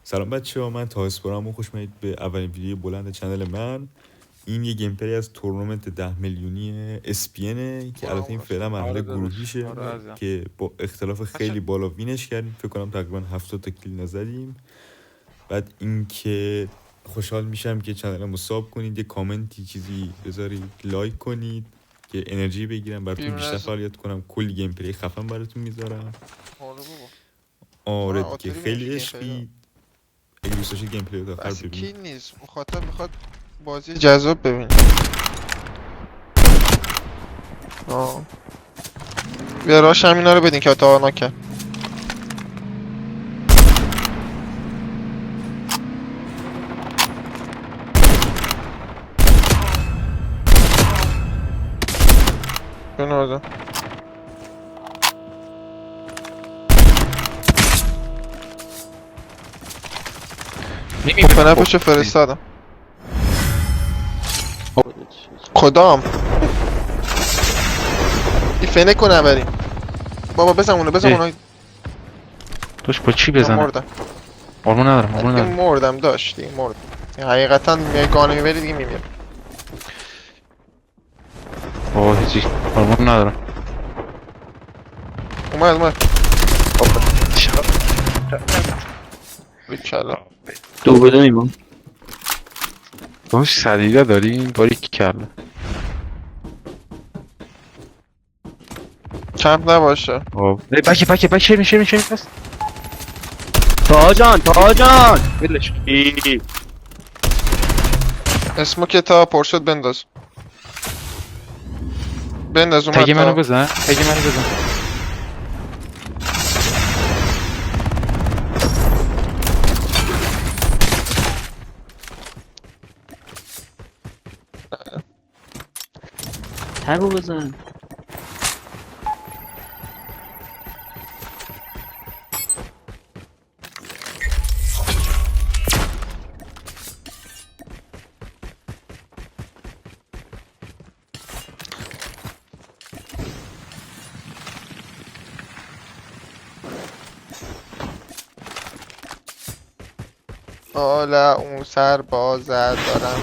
سلام بچه ها، من تاهسپورم و خوش اومدید به اولین ویدیو بلند چنل من. این یه گیم پلی از تورنمنت 10 میلیونی اسپینه که البته این فعلا مرحله آره داداش، گروهیشه آره عزیزم. که با اختلاف خیلی بالا وینش کردیم. فکر کنم تقریبا 70 تا کیل نزدیم. بعد اینکه خوشحال میشم که چنلمو ساب کنید، یه کامنتی چیزی بذارید، لایک کنید که انرژی بگیرم براتون بیشتر فعالیت کنم. کلی گیم پلی خفن براتون میذارم. آره بابا، آره من دیگه، آتری خیلی بینش گیم پلی عشقی. اگه دوست داشتید گیم پلی رو تا آخر بس ببینید. کی نیست، مخاطب میخواد بازی جذاب ببینه. بیا راش هم اینا رو بدین که اتاق نکرد. بینو بزن. فنفشو فرستادم. کدام این فنه کنه بریم بابا، بزن اونو توش با چی من بزنم؟ مردم. آرمون ندارم، آرمون دیگه ندارم. مردم داشت دیگه مردم. حقیقتا میای گانه میبری دیگه میمیرم. بابا هیچی، آرمون ندارم. اومد بیچالا. دو بده میمون. توش سلیله داریم؟ باریک کرده. کمپ نباشه. بک شیرین پس. تاجان ولش ای اسمو که تا پر شد بنداز اومد تگ منو تا. بزن. تگو بزن. حالا اون سر بازد دارم.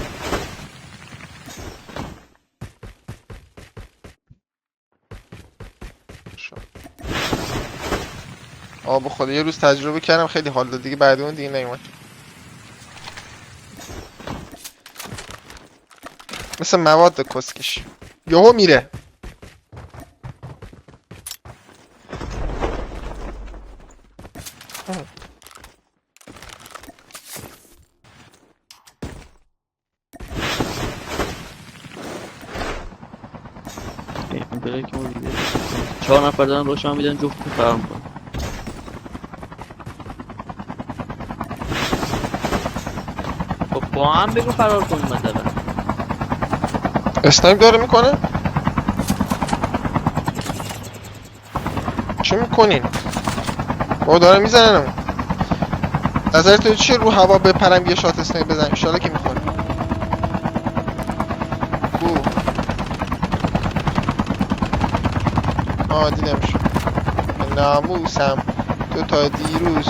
آب خدا یه روز تجربه کردم خیلی حال داد دیگه، بعد اون دیگه نیومد. مثل مواد کسکش یهو میره. این بلک ما دیگه 4 نفر دارن روشن میدن، جفت فرار میکنن. خب با هم بگو فرار کنیم مثلا. اسنایپ داره میکنه. چی میکنین؟ بابا داره میزنن. نظر تو چیه رو هوا بپرم یه شات اسنایپ بزنم؟ انشالله که میخوره. دیدمش. ناموسم تو تا دیروز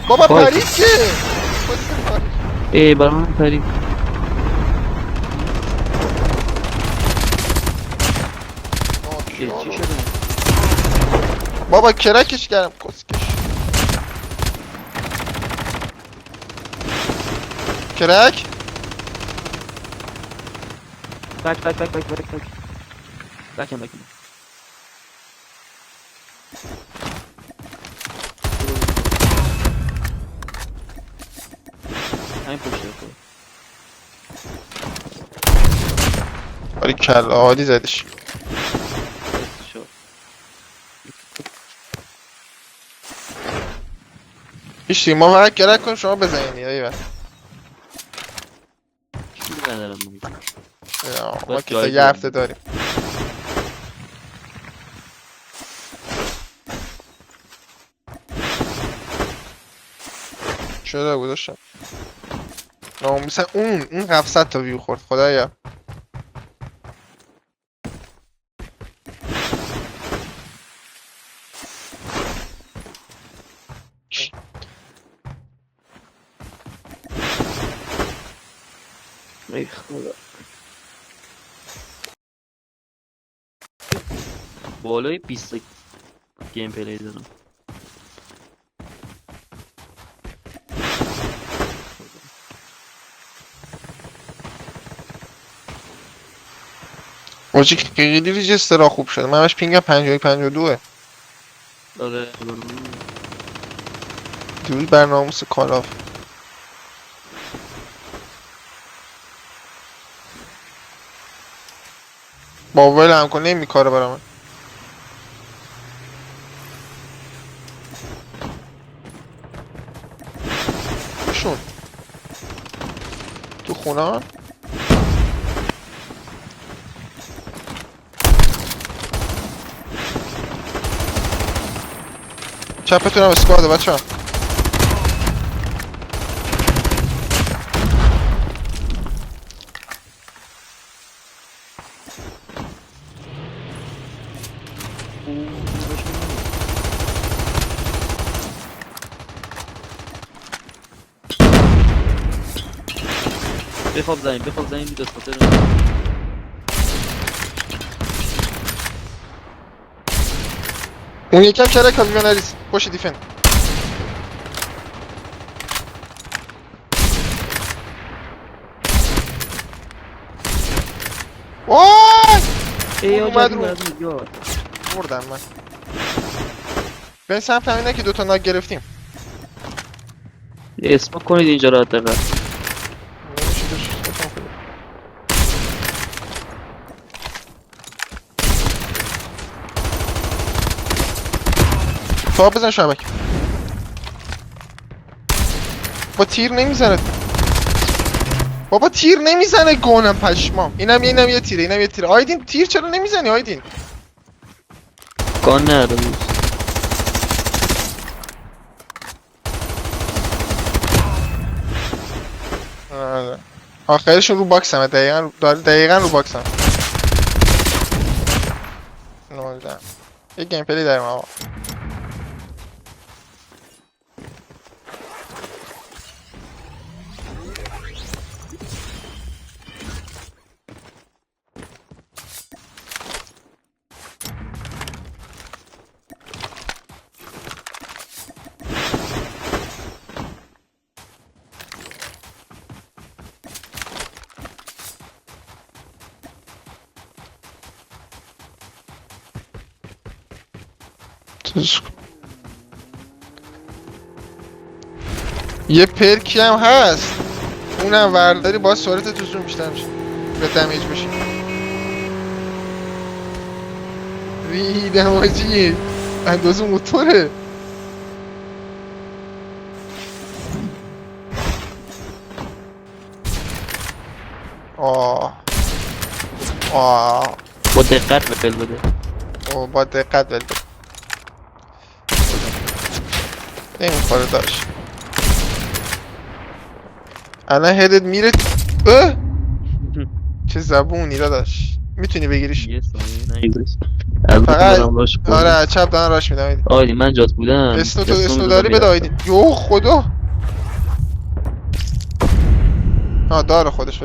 بابا وای. پرید که ای برای من پرید. چی شده؟ بابا کرکش کردم کسکش. کرک بکم همین پشته تو. باری کل عادی زدش. شو. هیچ دیگه ما هر کرک کن شما بزنید ایوه. چی ندارم میگی. ما که تا یه هفته داریم. شده بودشم مثلا اون 700 تا ویو خورد خدایا. ای خدا. بالای 20 گیم پلی دارم. واجی که خیلی ریجسترها خوب شده. من همش پینگم 51-52. آره دوری بر ناموس کالاف. با موبایل هم کنه نمیکاره برا من. شون تو خونه چپتون هم اسکواده بچه ها. بخواب زمین بیدست خاطر اون یکم چرا کابی نریز پشت دیفن. وای ای اومد رو. یاد مردم من. به سمت همینه که دوتا ناگ گرفتیم. اسمو کنید اینجا را حداقل. تا بزن شبک. با تیر نمیزنه. بابا تیر نمیزنه گونم پشمام. اینم یه تیره آیدین تیر چرا نمیزنی آیدین؟ گان نداره بود. آخرشون رو باکس همه دقیقا رو باکس هم. نولدم یه گیم پلی داریم آقا. یه پرکی هم هست اونم ورداری باید سرعت تو زوم بیشتر میشه به دمیج بشی. ریدم آجی اندازه موتوره. آه با دقت بل بده. او با دقت بل بده. نمیخوره داشت الان هدت میره. چه زبونی را داشت میتونی بگیریش. یه ثانیه نگذاشت. البته فقط دارم راش کنم. آره چپ دارن راش میدم. آیدی من جات بودم. اسنو داری بده آیدین. یو خدا داره خودش